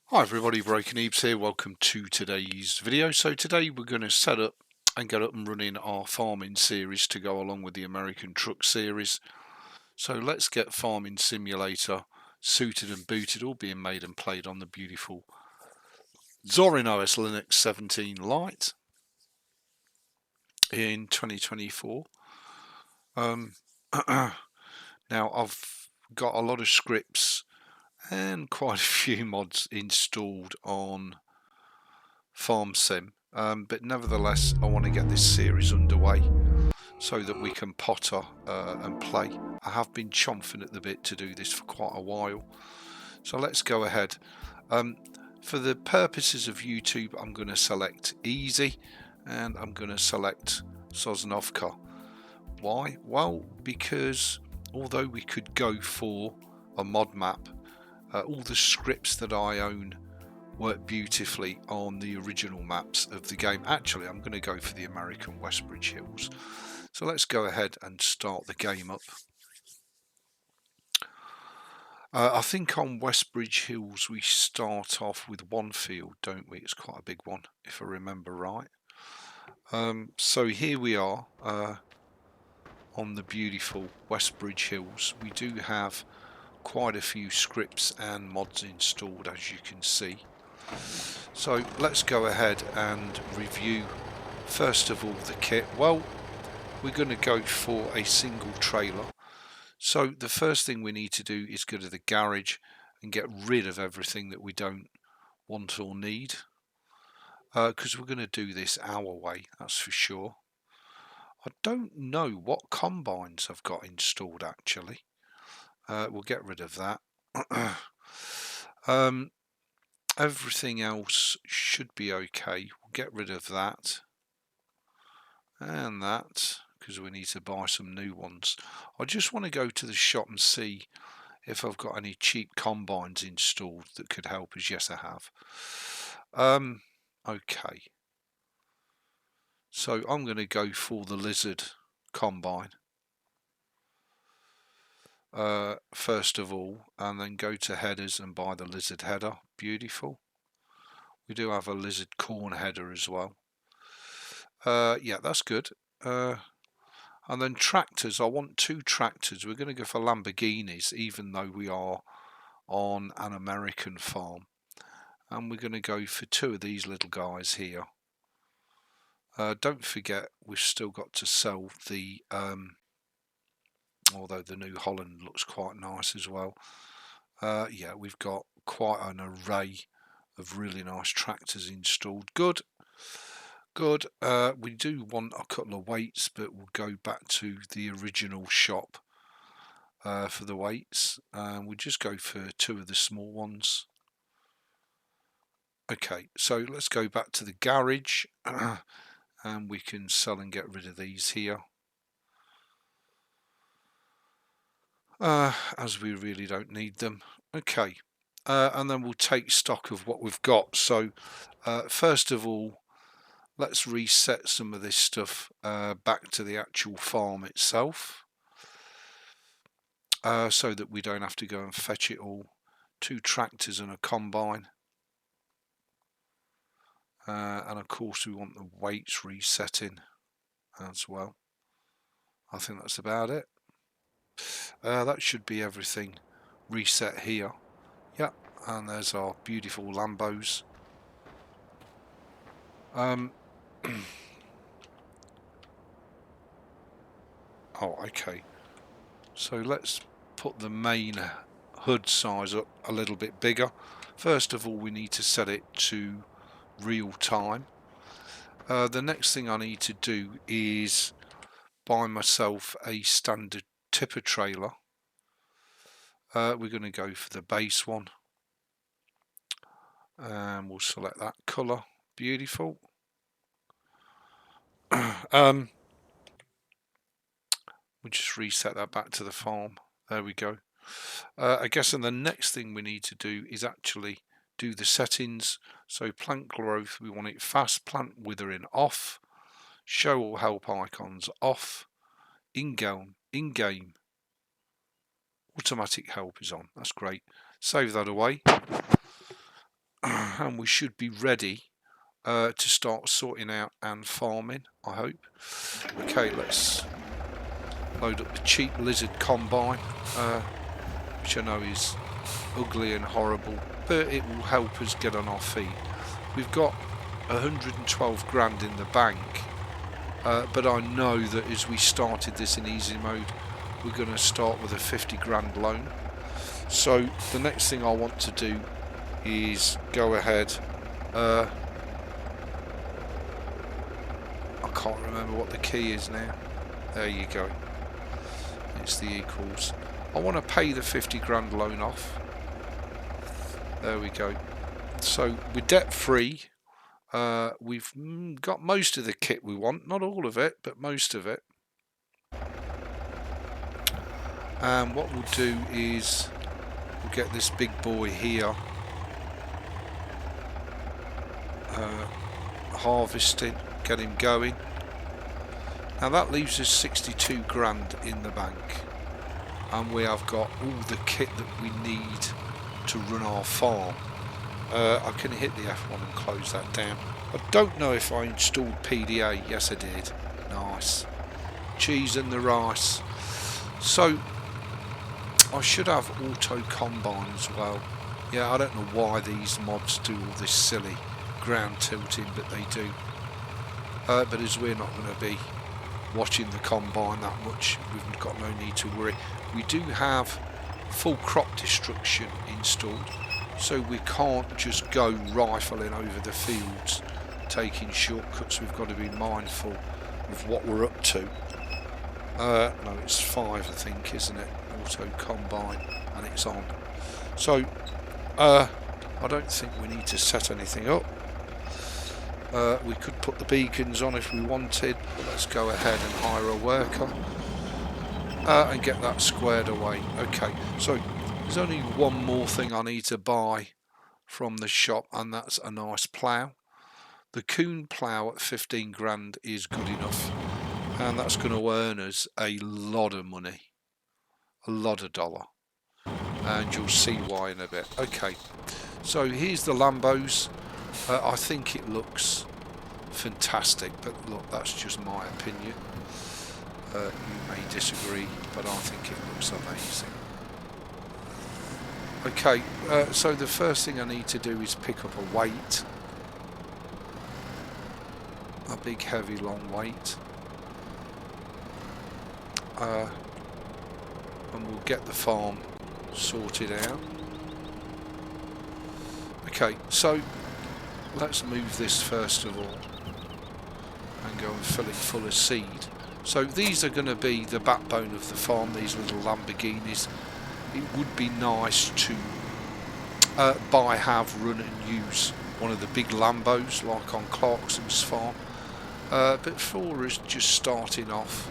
Hi everybody, Broken Ebeez here. Welcome to today's video. So today we're going to set up and get up and running our farming series to go along with the American Truck series. So let's get Farming Simulator suited and booted, all being made and played on the beautiful ZorinOS Linux 17 LITE in 2024. Now I've got a lot of scripts and quite a few mods installed on FarmSim, but nevertheless I want to get this series underway so that we can potter and play. I have been chomping at the bit to do this for quite a while, so let's go ahead. For the purposes of YouTube, I'm going to select easy and I'm going to select Sosnovka. Why? Well, because although we could go for a mod map, all the scripts that I own work beautifully on the original maps of the game. Actually, I'm going to go for the American Westbridge Hills. So let's go ahead and start the game up. I think on Westbridge Hills we start off with one field, don't we? It's quite a big one, if I remember right. So here we are on the beautiful Westbridge Hills. We do have quite a few scripts and mods installed, as you can see. So let's go ahead and review first of all the kit. Well, we're going to go for a single trailer. So the first thing we need to do is go to the garage and get rid of everything that we don't want or need, because we're going to do this our way, that's for sure. I don't know what combines I've got installed actually. We'll get rid of that. Everything else should be okay. We'll get rid of that and that because we need to buy some new ones. I just want to go to the shop and see if I've got any cheap combines installed that could help us. Yes, I have. Okay. So I'm going to go for the Lizard combine first of all, and then go to headers and buy the Lizard header. Beautiful. We do have a Lizard corn header as well. Yeah, that's good. And then tractors, I want two tractors. We're going to go for Lamborghinis, even though we are on an American farm. And we're going to go for two of these little guys here. Don't forget, we've still got to sell the, although the New Holland looks quite nice as well. Yeah, we've got quite an array of really nice tractors installed. Good. Good. We do want a couple of weights, but we'll go back to the original shop for the weights. We'll just go for two of the small ones. Okay, so let's go back to the garage and we can sell and get rid of these here. As we really don't need them. Okay, and then we'll take stock of what we've got. So first of all, let's reset some of this stuff back to the actual farm itself, so that we don't have to go and fetch it all. Two tractors and a combine. And of course we want the weights resetting as well. I think that's about it. That should be everything reset here. Yeah, and there's our beautiful Lambos. Oh, okay. So let's put the main hood size up a little bit bigger. First of all, we need to set it to real time. The next thing I need to do is buy myself a standard tipper trailer. We're going to go for the base one, and we'll select that colour. Beautiful. We'll just reset that back to the farm. There we go. I guess and the next thing we need to do is actually do the settings. So plant growth, we want it fast, plant withering off, show all help icons off, in-game automatic help is on. That's great. Save that away. and we should be ready to start sorting out and farming, I hope. Okay, let's load up the cheap Lizard Combine, which I know is ugly and horrible, but it will help us get on our feet. We've got 112 grand in the bank, but I know that as we started this in easy mode, we're going to start with a 50 grand loan. So the next thing I want to do is go ahead, I can't remember what the key is now. There you go, it's the equals. I want to pay the 50 grand loan off. There we go. So we're debt free. We've got most of the kit we want, not all of it, but most of it. And what we'll do is we'll get this big boy here harvesting, get him going. Now that leaves us 62 grand in the bank, and we have got all the kit that we need to run our farm. I can hit the F1 and close that down. I don't know if I installed PDA. Yes, I did. Nice. Cheese and the rice. So I should have auto combine as well. Yeah, I don't know why these mods do all this silly ground tilting, but they do. But as we're not going to be watching the combine that much, we've got no need to worry. We do have full crop destruction installed, so we can't just go rifling over the fields taking shortcuts. We've got to be mindful of what we're up to. No, it's 5 I think, isn't it? Auto combine, and it's on. So I don't think we need to set anything up. We could put the beacons on if we wanted, but let's go ahead and hire a worker and get that squared away. Okay, so there's only one more thing I need to buy from the shop, and that's a nice plough. The Kuhn plough at 15 grand is good enough, and that's going to earn us a lot of money, a lot of dollar, and you'll see why in a bit. Okay, so here's the Lambos. I think it looks fantastic, but look, that's just my opinion. You may disagree, but I think it looks amazing. Okay, so the first thing I need to do is pick up a weight, a big heavy long weight, and we'll get the farm sorted out. Okay, so let's move this first of all and go and fill it full of seed. So these are going to be the backbone of the farm, these little Lamborghinis. It would be nice to buy, have, run and use one of the big Lambos like on Clarkson's farm, but for us just starting off,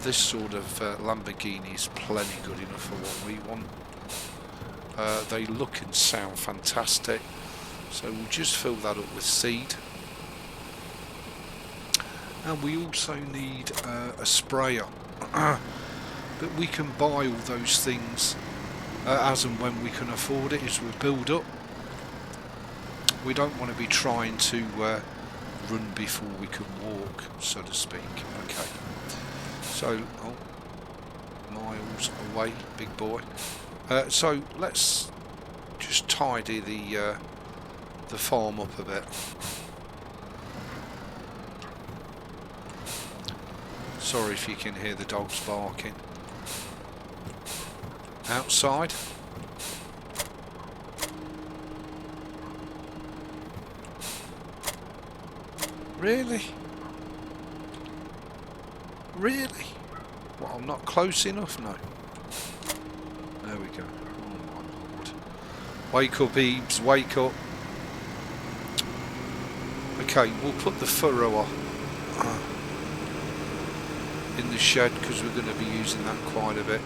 this sort of Lamborghini is plenty good enough for what we want. They look and sound fantastic, so we'll just fill that up with seed. And we also need a sprayer, but we can buy all those things as and when we can afford it as we build up. We don't want to be trying to run before we can walk, so to speak. Okay, so miles away, big boy. So let's just tidy the farm up a bit. Sorry if you can hear the dogs barking outside. Really? Really? Well, I'm not close enough? No. There we go. Oh my lord. Wake up, Ebeez, wake up. Okay, we'll put the furrower in the shed because we're going to be using that quite a bit.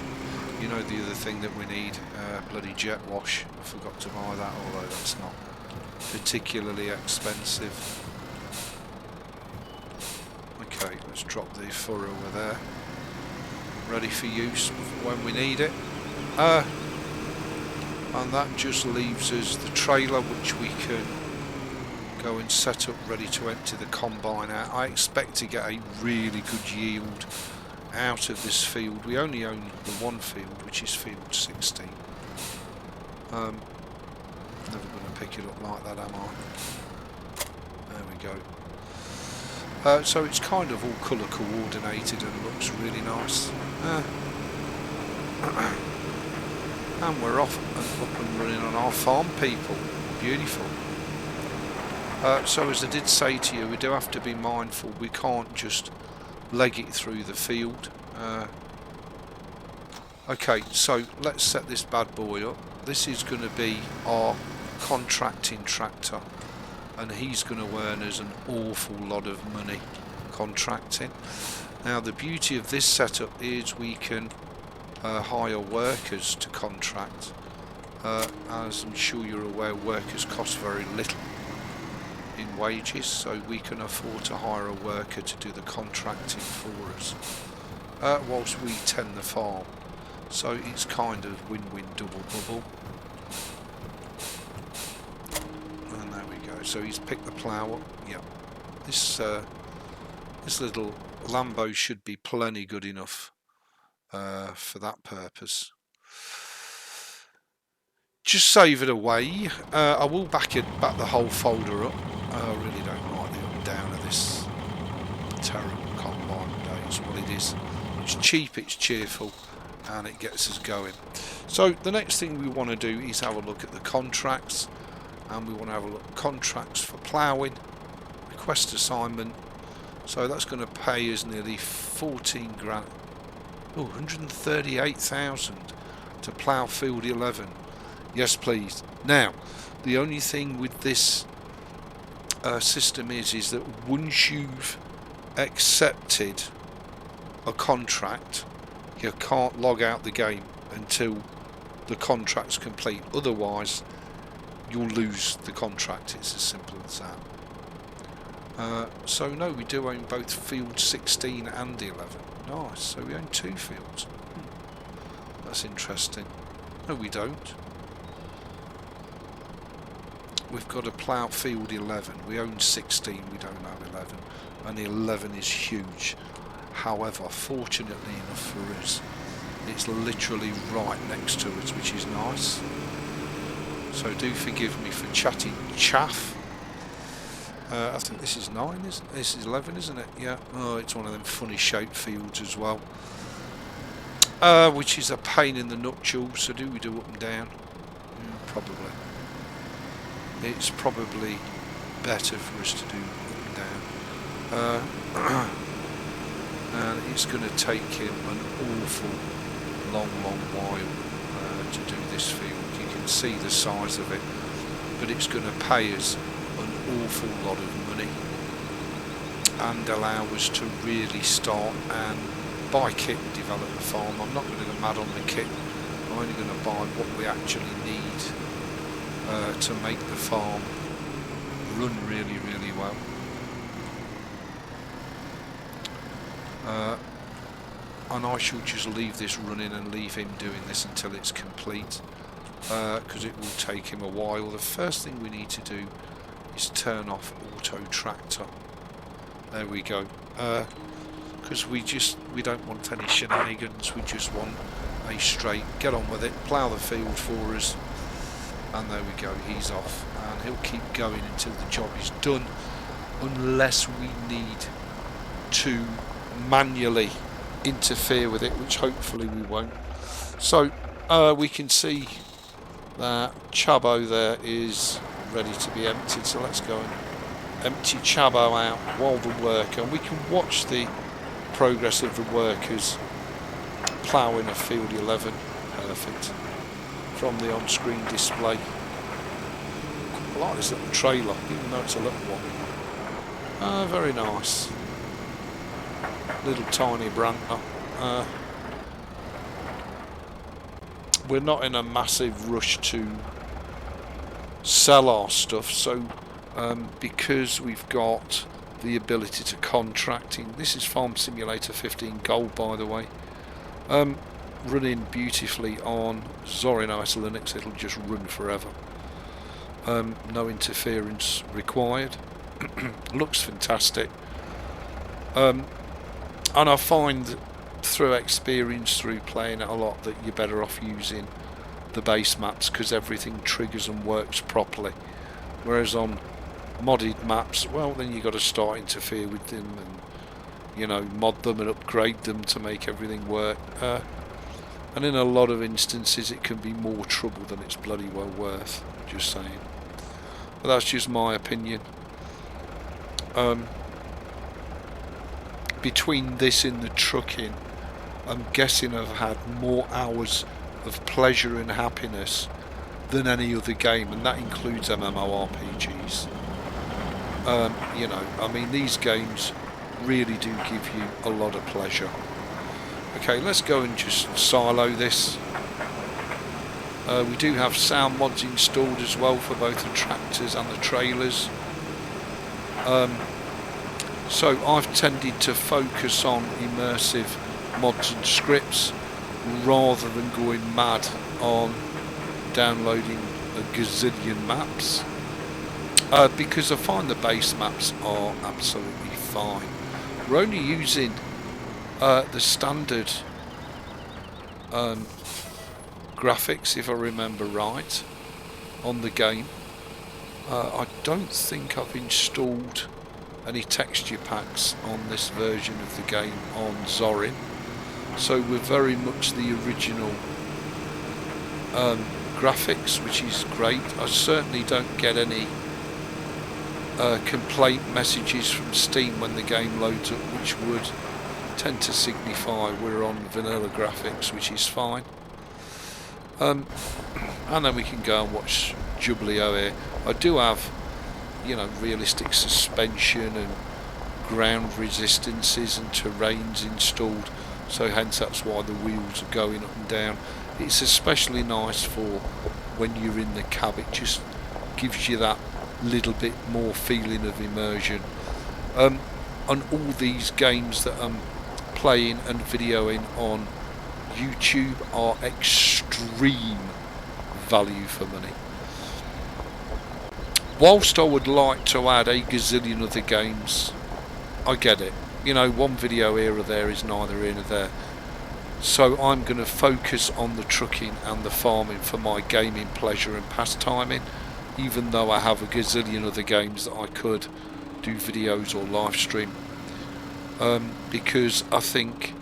You know, the other thing that we need, bloody jet wash. I forgot to buy that, although that's not particularly expensive. Okay, let's drop the furrower there, ready for use when we need it. I and that just leaves us the trailer, which we can go and set up ready to empty the combine out. I expect to get a really good yield out of this field. We only own the one field, which is field 16. Never going to pick it up like that, am I? There we go. So it's kind of all colour coordinated and looks really nice. And we're off and up and running on our farm, people. Beautiful. So as I did say to you, we do have to be mindful. We can't just leg it through the field. Okay, so let's set this bad boy up. This is going to be our contracting tractor, and he's going to earn us an awful lot of money contracting. Now the beauty of this setup is we can hire workers to contract. As I'm sure you're aware, workers cost very little in wages, so we can afford to hire a worker to do the contracting for us whilst we tend the farm. So it's kind of win-win, double bubble. And there we go. So he's picked the plough up. Yep. This little Lambo should be plenty good enough for that purpose. Just save it away. I will back the whole folder up. I really don't like the up and down of this terrible combine today. It's what it is. It's cheap, it's cheerful, and it gets us going. So the next thing we want to do is have a look at the contracts, and we want to have a look at contracts for ploughing, request assignment. So that's going to pay us nearly 14 grand. Oh, 138,000 to plough field 11. Yes, please. Now, the only thing with this system is that once you've accepted a contract, you can't log out the game until the contract's complete. Otherwise, you'll lose the contract. It's as simple as that. So no, we do own both field 16 and 11. Nice. So we own two fields. That's interesting. No, we don't. We've got a plough field 11. We own 16. We don't have 11. And 11 is huge. However, fortunately enough for us, it's literally right next to us, which is nice. So do forgive me for chatting chaff. I think this is 9, isn't it? This is 11, isn't it? Yeah. Oh, it's one of them funny shaped fields as well. Which is a pain in the nutshell. So do we do up and down? Probably. It's probably better for us to do up and down. And it's going to take him an awful long while to do this field. You can see the size of it, but it's going to pay us an awful lot of money and allow us to really start and buy kit and develop the farm. I'm not going to go mad on the kit. I'm only going to buy what we actually need to make the farm run really well. And I shall just leave this running and leave him doing this until it's complete, because it will take him a while. The first thing we need to do is turn off auto tractor. There we go. Because we don't want any shenanigans. We just want a straight get on with it, plough the field for us, and there we go. He's off, and he'll keep going until the job is done, unless we need to manually interfere with it, which hopefully we won't. So we can see that Chabo there is ready to be emptied, so let's go and empty Chabo out while the worker, and we can watch the progress of the workers ploughing a field 11. Perfect. From the on-screen display. I like this little trailer, even though it's a little one. Very nice. Little tiny Branter. We're not in a massive rush to sell our stuff, so because we've got the ability to contracting, this is Farm Simulator 15 Gold, by the way, running beautifully on ZorinOS Linux. It'll just run forever. No interference required. Looks fantastic. And I find through experience, through playing it a lot, that you're better off using the base maps because everything triggers and works properly. Whereas on modded maps, well, then you've got to start interfere with them and, you know, mod them and upgrade them to make everything work. And in a lot of instances it can be more trouble than it's bloody well worth, just saying. But that's just my opinion. Between this and the trucking, I'm guessing I've had more hours of pleasure and happiness than any other game, and that includes MMORPGs. You know, I mean, these games really do give you a lot of pleasure. Okay, let's go and just silo this. We do have sound mods installed as well for both the tractors and the trailers. So I've tended to focus on immersive mods and scripts rather than going mad on downloading a gazillion maps, because I find the base maps are absolutely fine. We're only using the standard graphics, if I remember right, on the game. I don't think I've installed any texture packs on this version of the game on Zorin, so we're very much the original graphics, which is great. I certainly don't get any complaint messages from Steam when the game loads up, which would tend to signify we're on vanilla graphics, which is fine. And then we can go and watch Jubilee here. I do have, you know, realistic suspension and ground resistances and terrains installed, so hence that's why the wheels are going up and down. It's especially nice for when you're in the cab. It just gives you that little bit more feeling of immersion. And all these games that I'm playing and videoing on YouTube are extreme value for money. Whilst I would like to add a gazillion other games, I get it. You know, one video here or there is neither here nor there. So I'm going to focus on the trucking and the farming for my gaming pleasure and pastiming, even though I have a gazillion other games that I could do videos or live stream. Because I think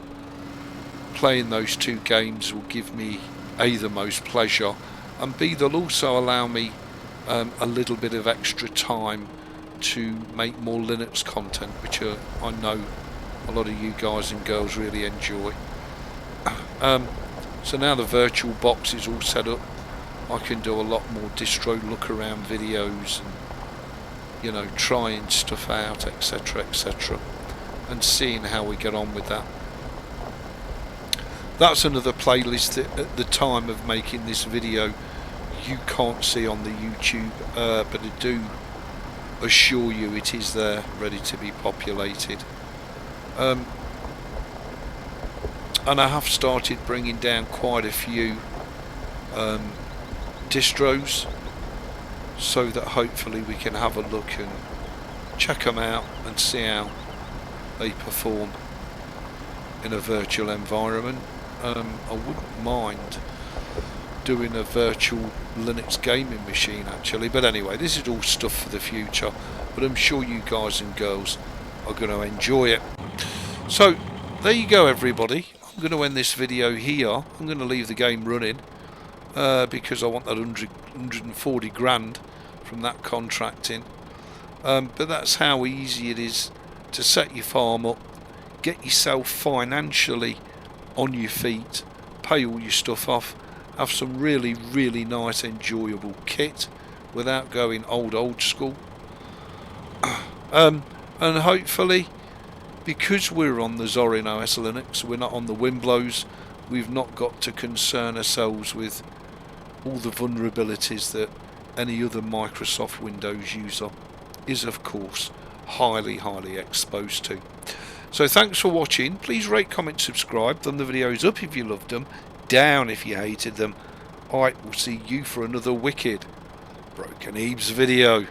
playing those two games will give me A, the most pleasure, and B, they'll also allow me a little bit of extra time to make more Linux content, which I know a lot of you guys and girls really enjoy. So now the virtual box is all set up, I can do a lot more distro look around videos and, you know, trying stuff out, etc, etc, and seeing how we get on with that. That's another playlist that at the time of making this video you can't see on the YouTube, but I do assure you it is there, ready to be populated. And I have started bringing down quite a few distros, so that hopefully we can have a look and check them out and see how they perform in a virtual environment. I wouldn't mind doing a virtual Linux gaming machine actually, but anyway, this is all stuff for the future, but I'm sure you guys and girls are going to enjoy it. So there you go everybody. I'm going to end this video here. I'm going to leave the game running because I want that 140 grand from that contracting, but that's how easy it is to set your farm up, get yourself financially on your feet, pay all your stuff off, have some really nice enjoyable kit without going old school, and hopefully, because we're on the ZorinOS Linux, we're not on the Winblows, we've not got to concern ourselves with all the vulnerabilities that any other Microsoft Windows user is of course highly exposed to. So thanks for watching. Please rate, comment, subscribe, thumb the videos up if you loved them. down if you hated them. I will see you for another wicked Broken Ebeez video.